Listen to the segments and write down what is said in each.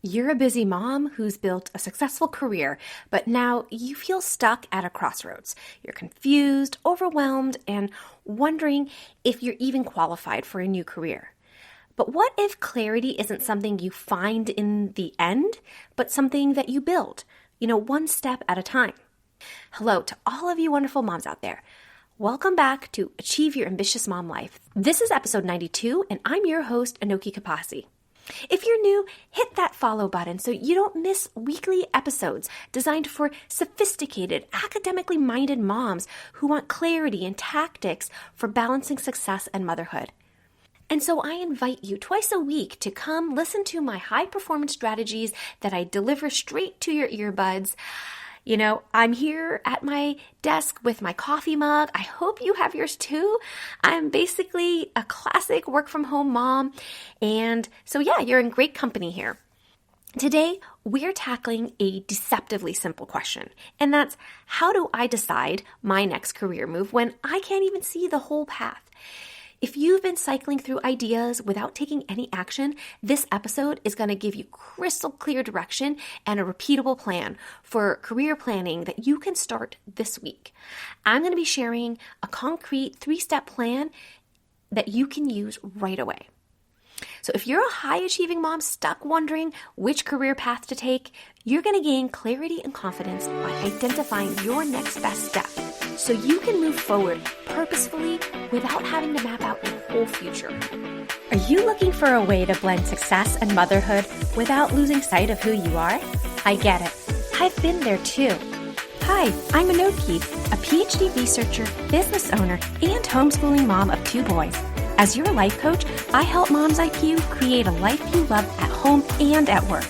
You're a busy mom who's built a successful career, but now you feel stuck at a crossroads. You're confused, overwhelmed, and wondering if you're even qualified for a new career. But what if clarity isn't something you find in the end, but something that you build, one step at a time? Hello to all of you wonderful moms out there. Welcome back to Achieve Your Ambitious Mom Life. This is episode 92, and I'm your host, Anoki Kapasi. If you're new, hit that follow button so you don't miss weekly episodes designed for sophisticated, academically minded moms who want clarity and tactics for balancing success and motherhood. And so I invite you twice a week to come listen to my high-performance strategies that I deliver straight to your earbuds. I'm here at my desk with my coffee mug. I hope you have yours too. I'm basically a classic work-from-home mom. And so you're in great company here. Today, we're tackling a deceptively simple question. And that's, how do I decide my next career move when I can't even see the whole path? If you've been cycling through ideas without taking any action, this episode is going to give you crystal clear direction and a repeatable plan for career planning that you can start this week. I'm going to be sharing a concrete 3-step plan that you can use right away. So if you're a high-achieving mom stuck wondering which career path to take, you're going to gain clarity and confidence by identifying your next best step so you can move forward purposefully without having to map out your whole future. Are you looking for a way to blend success and motherhood without losing sight of who you are? I get it. I've been there too. Hi, I'm Anoki, a PhD researcher, business owner, and homeschooling mom of 2 boys. As your life coach, I help moms like you create a life you love at home and at work.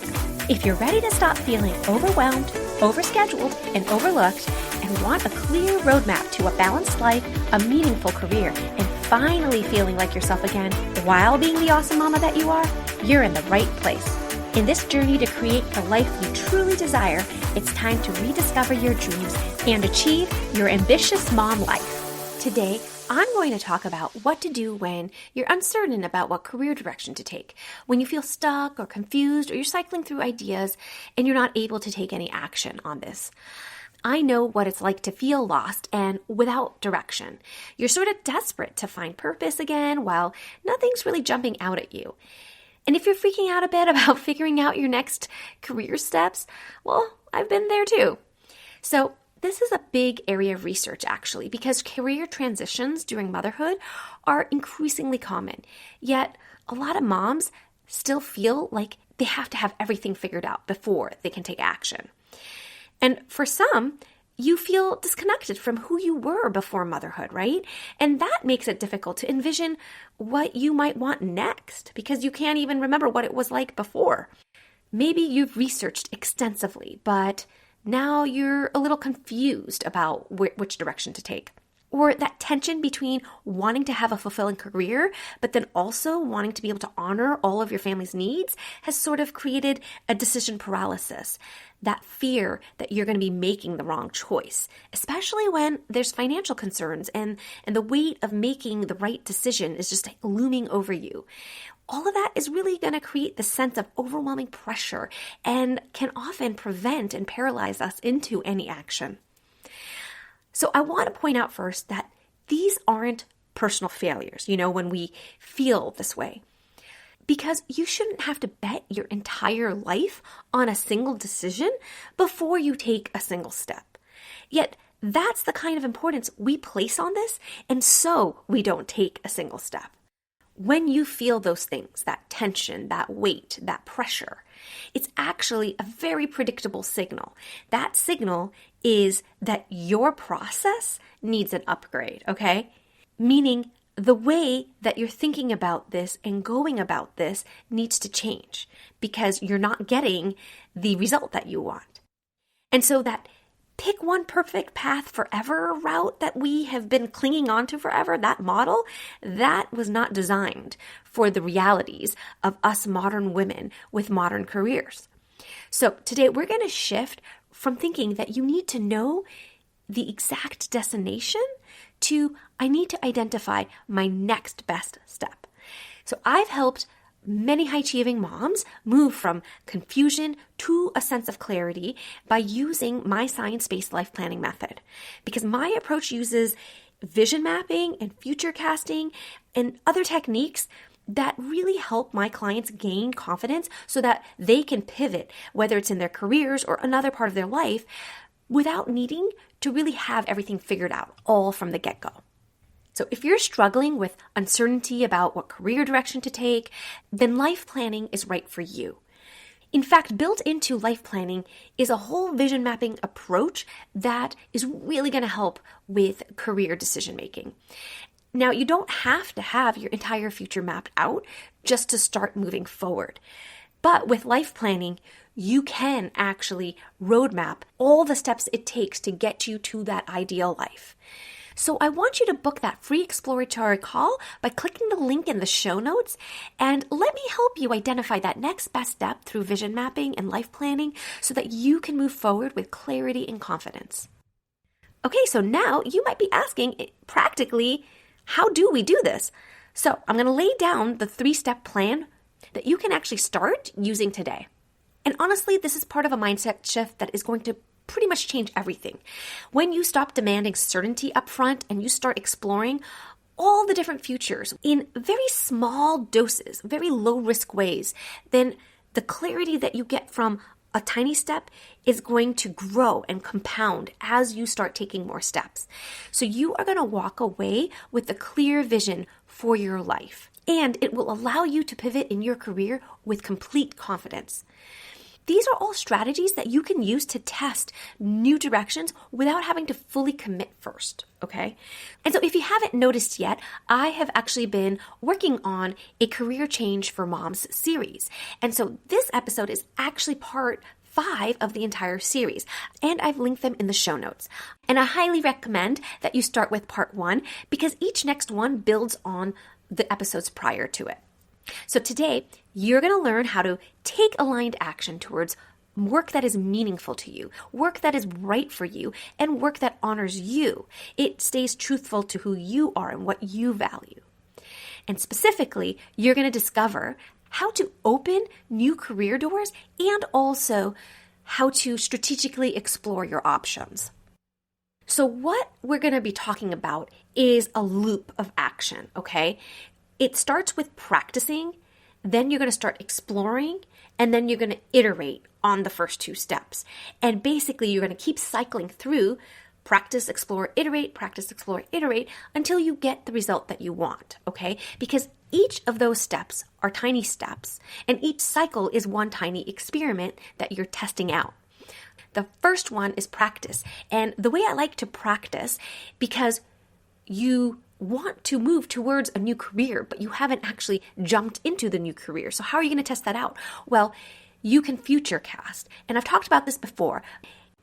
If you're ready to stop feeling overwhelmed, overscheduled, and overlooked, and want a clear roadmap to a balanced life, a meaningful career, and finally feeling like yourself again while being the awesome mama that you are, you're in the right place. In this journey to create the life you truly desire, it's time to rediscover your dreams and achieve your ambitious mom life. Today, I'm going to talk about what to do when you're uncertain about what career direction to take, when you feel stuck or confused or you're cycling through ideas and you're not able to take any action on this. I know what it's like to feel lost and without direction. You're sort of desperate to find purpose again while nothing's really jumping out at you. And if you're freaking out a bit about figuring out your next career steps, well, I've been there too. So this is a big area of research, actually, because career transitions during motherhood are increasingly common. Yet, a lot of moms still feel like they have to have everything figured out before they can take action. And for some, you feel disconnected from who you were before motherhood, right? And that makes it difficult to envision what you might want next because you can't even remember what it was like before. Maybe you've researched extensively, but now you're a little confused about which direction to take. Or that tension between wanting to have a fulfilling career, but then also wanting to be able to honor all of your family's needs has sort of created a decision paralysis. That fear that you're going to be making the wrong choice, especially when there's financial concerns and the weight of making the right decision is just looming over you. All of that is really going to create the sense of overwhelming pressure and can often prevent and paralyze us into any action. So I want to point out first that these aren't personal failures, when we feel this way. Because you shouldn't have to bet your entire life on a single decision before you take a single step. Yet that's the kind of importance we place on this, and so we don't take a single step. When you feel those things, that tension, that weight, that pressure, it's actually a very predictable signal. That signal is that your process needs an upgrade, okay? Meaning the way that you're thinking about this and going about this needs to change because you're not getting the result that you want. And so that pick one perfect path forever route that we have been clinging on to forever, that model, that was not designed for the realities of us modern women with modern careers. So today we're going to shift from thinking that you need to know the exact destination to I need to identify my next best step. So I've helped Many high-achieving moms move from confusion to a sense of clarity by using my science-based life planning method. Because my approach uses vision mapping and future casting and other techniques that really help my clients gain confidence so that they can pivot, whether it's in their careers or another part of their life, without needing to really have everything figured out all from the get-go. So if you're struggling with uncertainty about what career direction to take, then life planning is right for you. In fact, built into life planning is a whole vision mapping approach that is really going to help with career decision making. Now, you don't have to have your entire future mapped out just to start moving forward. But with life planning, you can actually roadmap all the steps it takes to get you to that ideal life. So I want you to book that free exploratory call by clicking the link in the show notes, and let me help you identify that next best step through vision mapping and life planning so that you can move forward with clarity and confidence. Okay, so now you might be asking, practically, how do we do this? So I'm going to lay down the 3-step plan that you can actually start using today. And honestly, this is part of a mindset shift that is going to pretty much change everything. When you stop demanding certainty up front and you start exploring all the different futures in very small doses, very low risk ways, then the clarity that you get from a tiny step is going to grow and compound as you start taking more steps. So you are going to walk away with a clear vision for your life, and it will allow you to pivot in your career with complete confidence. These are all strategies that you can use to test new directions without having to fully commit first, okay? And so if you haven't noticed yet, I have actually been working on a career change for moms series. And so this episode is actually part 5 of the entire series, and I've linked them in the show notes. And I highly recommend that you start with part 1 because each next one builds on the episodes prior to it. So today, you're going to learn how to take aligned action towards work that is meaningful to you, work that is right for you, and work that honors you. It stays truthful to who you are and what you value. And specifically, you're going to discover how to open new career doors and also how to strategically explore your options. So what we're going to be talking about is a loop of action, okay? It starts with practicing, then you're going to start exploring, and then you're going to iterate on the first 2 steps. And basically, you're going to keep cycling through practice, explore, iterate until you get the result that you want, okay? Because each of those steps are tiny steps, and each cycle is one tiny experiment that you're testing out. The first one is practice. And the way I like to practice, because you want to move towards a new career, but you haven't actually jumped into the new career. So how are you going to test that out? Well, you can future cast. And I've talked about this before.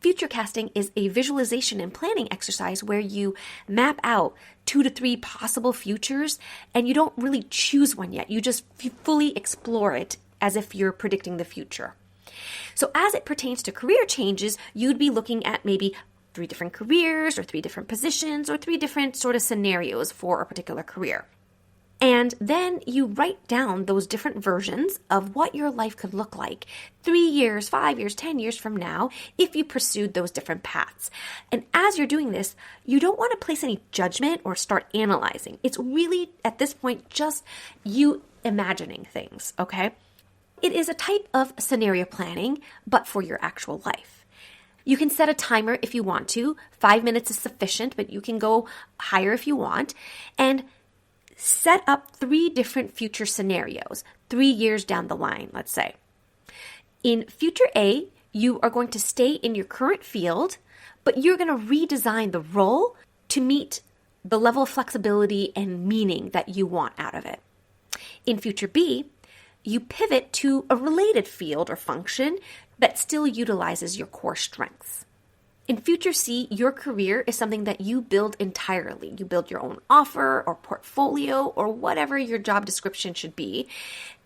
Future casting is a visualization and planning exercise where you map out 2 to 3 possible futures, and you don't really choose one yet. You just fully explore it as if you're predicting the future. So as it pertains to career changes, you'd be looking at maybe 3 different careers or 3 different positions or 3 different sort of scenarios for a particular career. And then you write down those different versions of what your life could look like 3 years, 5 years, 10 years from now if you pursued those different paths. And as you're doing this, you don't want to place any judgment or start analyzing. It's really, at this point, just you imagining things, okay? It is a type of scenario planning, but for your actual life. You can set a timer if you want to. 5 minutes is sufficient, but you can go higher if you want. And set up 3 different future scenarios, 3 years down the line, let's say. In future A, you are going to stay in your current field, but you're going to redesign the role to meet the level of flexibility and meaning that you want out of it. In future B, you pivot to a related field or function that still utilizes your core strengths. In future C, your career is something that you build entirely. You build your own offer or portfolio or whatever your job description should be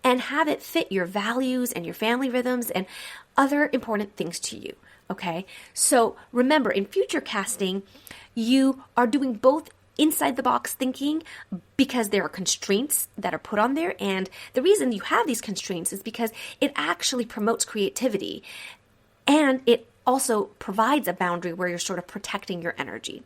and have it fit your values and your family rhythms and other important things to you, okay? So remember, in future casting, you are doing both inside the box thinking because there are constraints that are put on there. And the reason you have these constraints is because it actually promotes creativity. And it also provides a boundary where you're sort of protecting your energy.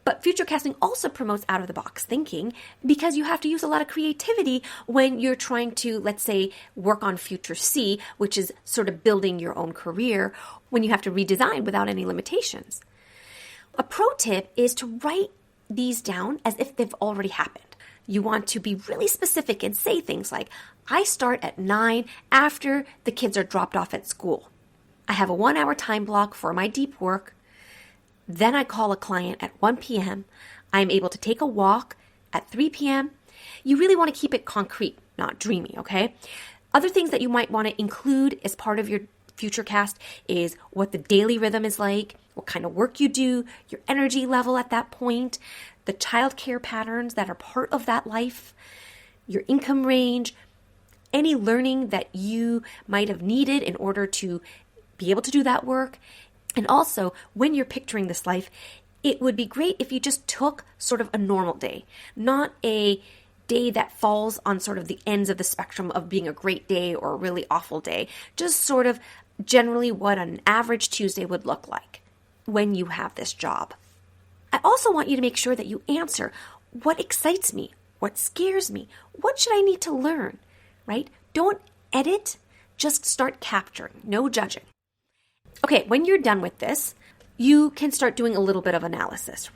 But future casting also promotes out of the box thinking because you have to use a lot of creativity when you're trying to, let's say, work on future C, which is sort of building your own career when you have to redesign without any limitations. A pro tip is to write these down as if they've already happened. You want to be really specific and say things like, I start at 9 after the kids are dropped off at school. I have a 1-hour time block for my deep work. Then I call a client at 1 p.m. I'm able to take a walk at 3 p.m. You really want to keep it concrete, not dreamy, okay? Other things that you might want to include as part of your future cast is what the daily rhythm is like, what kind of work you do, your energy level at that point, the childcare patterns that are part of that life, your income range, any learning that you might have needed in order to be able to do that work. And also, when you're picturing this life, it would be great if you just took sort of a normal day, not a day that falls on sort of the ends of the spectrum of being a great day or a really awful day, just sort of generally what an average Tuesday would look like when you have this job. I also want you to make sure that you answer what excites me, what scares me, what should I need to learn, right? Don't edit, just start capturing, no judging. Okay, when you're done with this, you can start doing a little bit of analysis.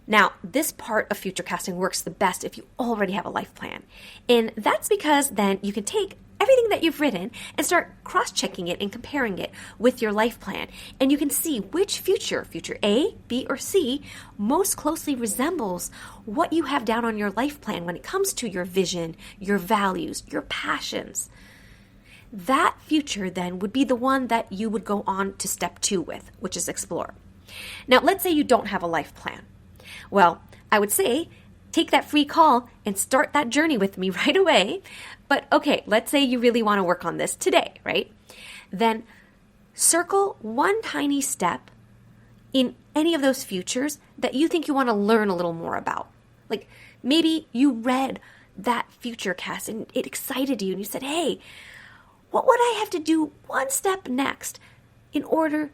Now, this part of future casting works the best if you already have a life plan. And that's because then you can take everything that you've written and start cross-checking it and comparing it with your life plan. And you can see which future A, B, or C, most closely resembles what you have down on your life plan when it comes to your vision, your values, your passions. That future then would be the one that you would go on to step 2 with, which is explore. Now, let's say you don't have a life plan. Well, I would say take that free call and start that journey with me right away. But okay, let's say you really want to work on this today, right? Then circle one tiny step in any of those futures that you think you want to learn a little more about. Like maybe you read that future cast and it excited you and you said, hey, what would I have to do one step next in order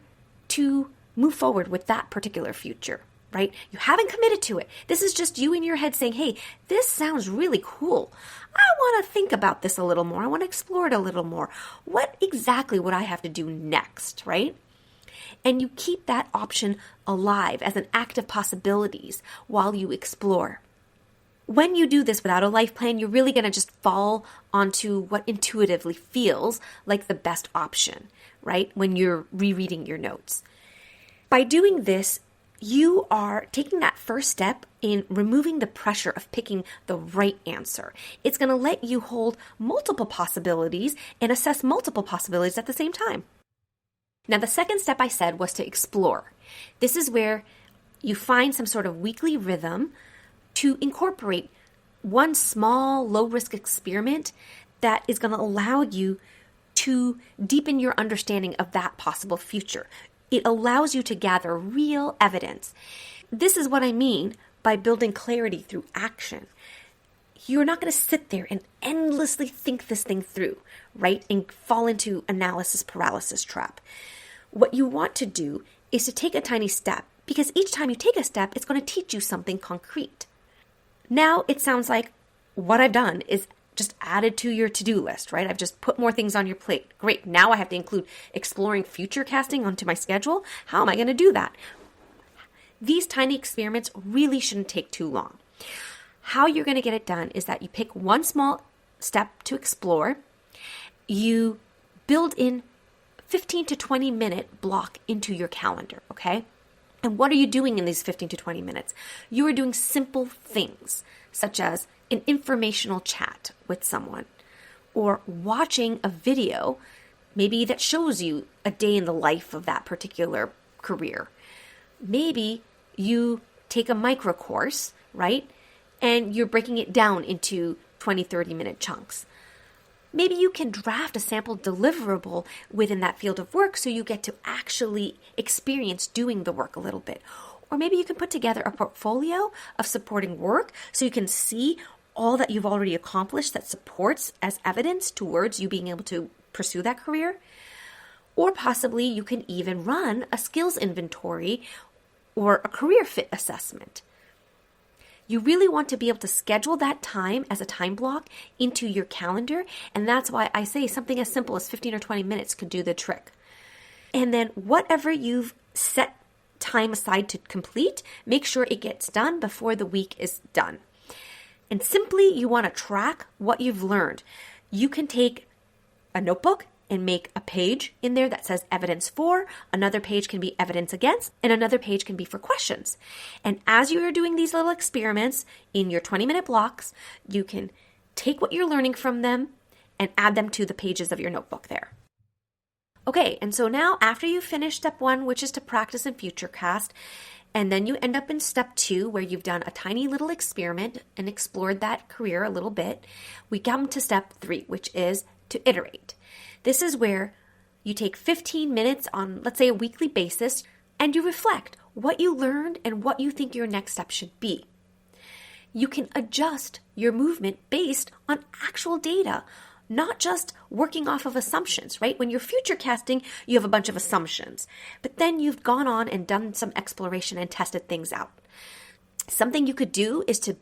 to move forward with that particular future, right? You haven't committed to it. This is just you in your head saying, hey, this sounds really cool. I want to think about this a little more. I want to explore it a little more. What exactly would I have to do next, right? And you keep that option alive as an act of possibilities while you explore. When you do this without a life plan, you're really going to just fall onto what intuitively feels like the best option, right? When you're rereading your notes. By doing this, you are taking that first step in removing the pressure of picking the right answer. It's going to let you hold multiple possibilities and assess multiple possibilities at the same time. Now, the second step I said was to explore. This is where you find some sort of weekly rhythm to incorporate one small low-risk experiment that is going to allow you to deepen your understanding of that possible future. It allows you to gather real evidence. This is what I mean by building clarity through action. You're not going to sit there and endlessly think this thing through, right? And fall into analysis paralysis trap. What you want to do is to take a tiny step, because each time you take a step, it's going to teach you something concrete. Now it sounds like what I've done is just added to your to-do list, right? I've just put more things on your plate. Great. Now I have to include exploring future casting onto my schedule. How am I going to do that? These tiny experiments really shouldn't take too long. How you're going to get it done is that you pick one small step to explore. You build in 15 to 20 minute block into your calendar, okay? And what are you doing in these 15 to 20 minutes? You are doing simple things, such as an informational chat with someone, or watching a video, maybe that shows you a day in the life of that particular career. Maybe you take a micro course, right? And you're breaking it down into 20, 30-minute chunks. Maybe you can draft a sample deliverable within that field of work so you get to actually experience doing the work a little bit. Or maybe you can put together a portfolio of supporting work so you can see all that you've already accomplished that supports as evidence towards you being able to pursue that career. Or possibly you can even run a skills inventory or a career fit assessment. You really want to be able to schedule that time as a time block into your calendar, and that's why I say something as simple as 15 or 20 minutes could do the trick. And then whatever you've set time aside to complete, make sure it gets done before the week is done. And simply, you want to track what you've learned. You can take a notebook and make a page in there that says evidence for, another page can be evidence against, and another page can be for questions. And as you are doing these little experiments in your 20-minute blocks, you can take what you're learning from them and add them to the pages of your notebook there. Okay, and so now after you finish step 1, which is to practice and futurecast, and then you end up in step 2 where you've done a tiny little experiment and explored that career a little bit, we come to step 3, which is to iterate. This is where you take 15 minutes on, let's say, a weekly basis, and you reflect what you learned and what you think your next step should be. You can adjust your movement based on actual data, not just working off of assumptions, right? When you're future casting, you have a bunch of assumptions, but then you've gone on and done some exploration and tested things out. Something you could do is to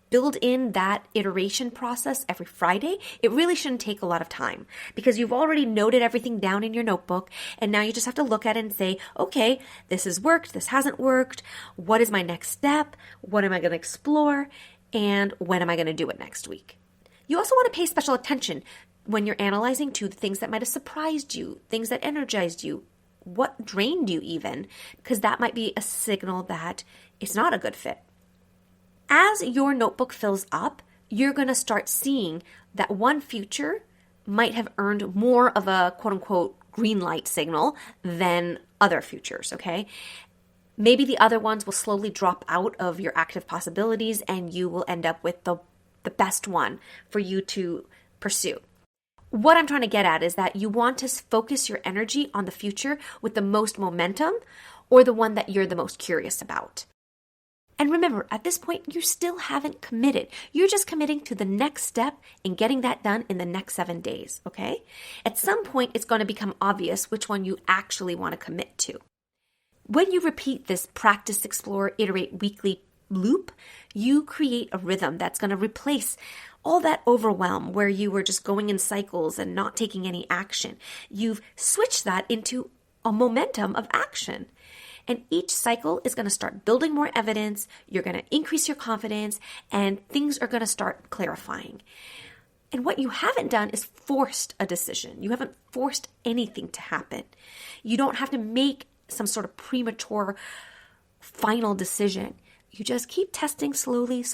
build in that iteration process every Friday. It really shouldn't take a lot of time because you've already noted everything down in your notebook, and now you just have to look at it and say, okay, this has worked, this hasn't worked, what is my next step, what am I going to explore, and when am I going to do it next week? You also want to pay special attention when you're analyzing to the things that might have surprised you, things that energized you, what drained you even, because that might be a signal that it's not a good fit. As your notebook fills up, you're going to start seeing that one future might have earned more of a quote-unquote green light signal than other futures, okay? Maybe the other ones will slowly drop out of your active possibilities and you will end up with the best one for you to pursue. What I'm trying to get at is that you want to focus your energy on the future with the most momentum or the one that you're the most curious about. And remember, at this point, you still haven't committed. You're just committing to the next step and getting that done in the next 7 days, okay? At some point, it's going to become obvious which one you actually want to commit to. When you repeat this practice, explore, iterate weekly loop, you create a rhythm that's going to replace all that overwhelm where you were just going in cycles and not taking any action. You've switched that into a momentum of action. And each cycle is going to start building more evidence, you're going to increase your confidence, and things are going to start clarifying. And what you haven't done is forced a decision. You haven't forced anything to happen. You don't have to make some sort of premature final decision. You just keep testing slowly,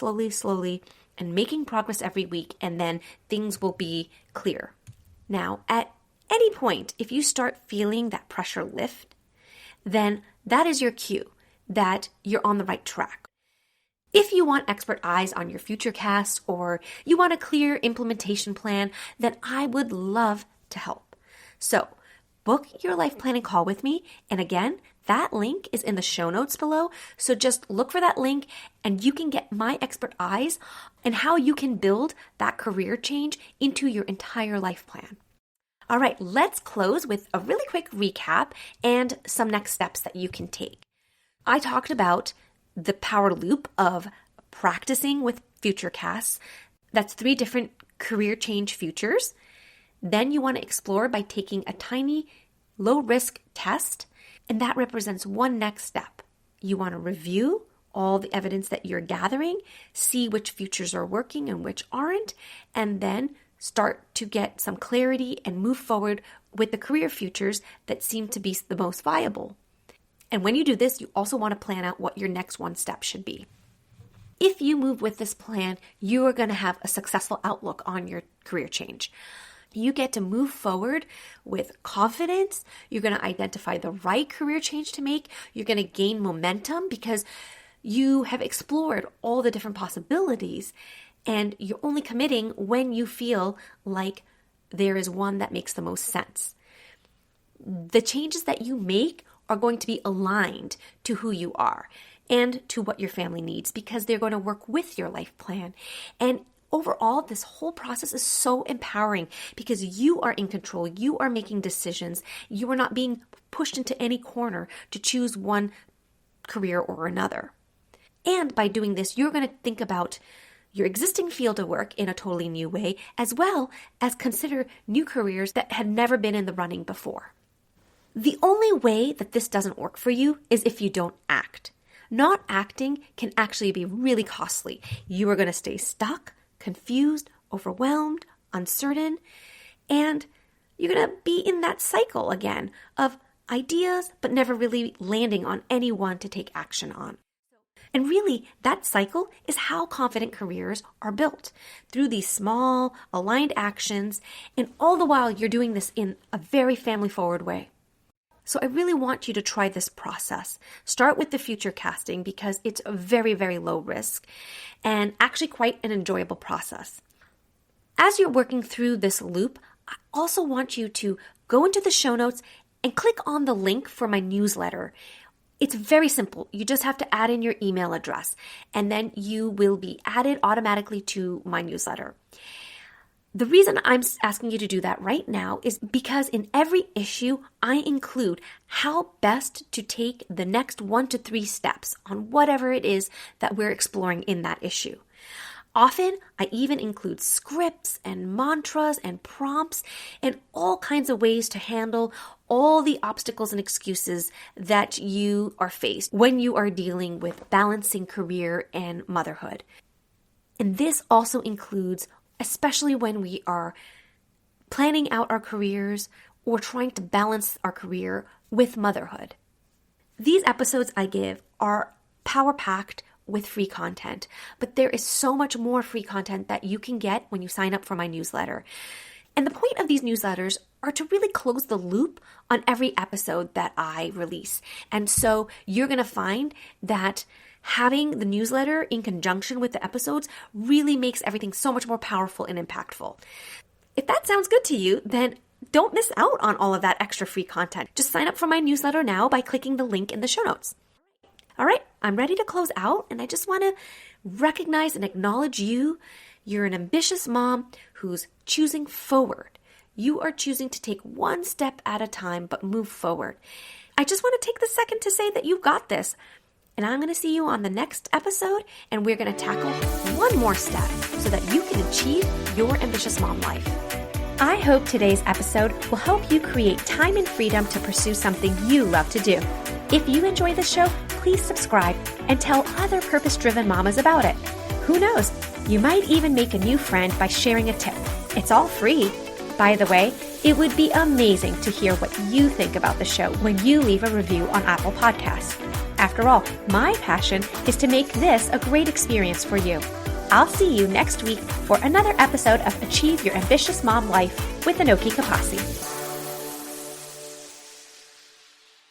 and making progress every week, and then things will be clear. Now, at any point, if you start feeling that pressure lift, then that is your cue that you're on the right track. If you want expert eyes on your future cast or you want a clear implementation plan, then I would love to help. So book your life planning call with me. And again, that link is in the show notes below. So just look for that link and you can get my expert eyes on how you can build that career change into your entire life plan. All right, let's close with a really quick recap and some next steps that you can take. I talked about the power loop of practicing with future casts. That's 3 different career change futures. Then you want to explore by taking a tiny low-risk test, and that represents one next step. You want to review all the evidence that you're gathering, see which futures are working and which aren't, and then start to get some clarity and move forward with the career futures that seem to be the most viable. And when you do this, you also want to plan out what your next one step should be. If you move with this plan, you are going to have a successful outlook on your career change. You get to move forward with confidence. You're going to identify the right career change to make. You're going to gain momentum because you have explored all the different possibilities. And you're only committing when you feel like there is one that makes the most sense. The changes that you make are going to be aligned to who you are. and to what your family needs, because they're going to work with your life plan. And overall, this whole process is so empowering because you are in control. You are making decisions. You are not being pushed into any corner to choose one career or another. And by doing this, you're going to think about your existing field of work in a totally new way, as well as consider new careers that had never been in the running before. The only way that this doesn't work for you is if you don't act. Not acting can actually be really costly. You are going to stay stuck, confused, overwhelmed, uncertain, and you're going to be in that cycle again of ideas but never really landing on any one to take action on. And really, that cycle is how confident careers are built, through these small, aligned actions, and all the while you're doing this in a very family-forward way. So I really want you to try this process. Start with the future casting because it's a very, very low risk and actually quite an enjoyable process. As you're working through this loop, I also want you to go into the show notes and click on the link for my newsletter. It's very simple. You just have to add in your email address, and then you will be added automatically to my newsletter. The reason I'm asking you to do that right now is because in every issue, I include how best to take the next 1 to 3 steps on whatever it is that we're exploring in that issue. Often, I even include scripts and mantras and prompts and all kinds of ways to handle all the obstacles and excuses that you are faced when you are dealing with balancing career and motherhood. And this also includes, especially when we are planning out our careers or trying to balance our career with motherhood. These episodes I give are power-packed with free content, but there is so much more free content that you can get when you sign up for my newsletter. And the point of these newsletters are to really close the loop on every episode that I release. And so you're going to find that having the newsletter in conjunction with the episodes really makes everything so much more powerful and impactful. If that sounds good to you, then don't miss out on all of that extra free content. Just sign up for my newsletter now by clicking the link in the show notes. All right, I'm ready to close out, and I just want to recognize and acknowledge you. You're an ambitious mom who's choosing forward. You are choosing to take one step at a time, but move forward. I just want to take the second to say that you've got this. And I'm going to see you on the next episode, and we're going to tackle one more step so that you can achieve your ambitious mom life. I hope today's episode will help you create time and freedom to pursue something you love to do. If you enjoy the show, please subscribe and tell other purpose-driven mamas about it. Who knows? You might even make a new friend by sharing a tip. It's all free. By the way, it would be amazing to hear what you think about the show when you leave a review on Apple Podcasts. After all, my passion is to make this a great experience for you. I'll see you next week for another episode of Achieve Your Ambitious Mom Life with Anoki Kapasi.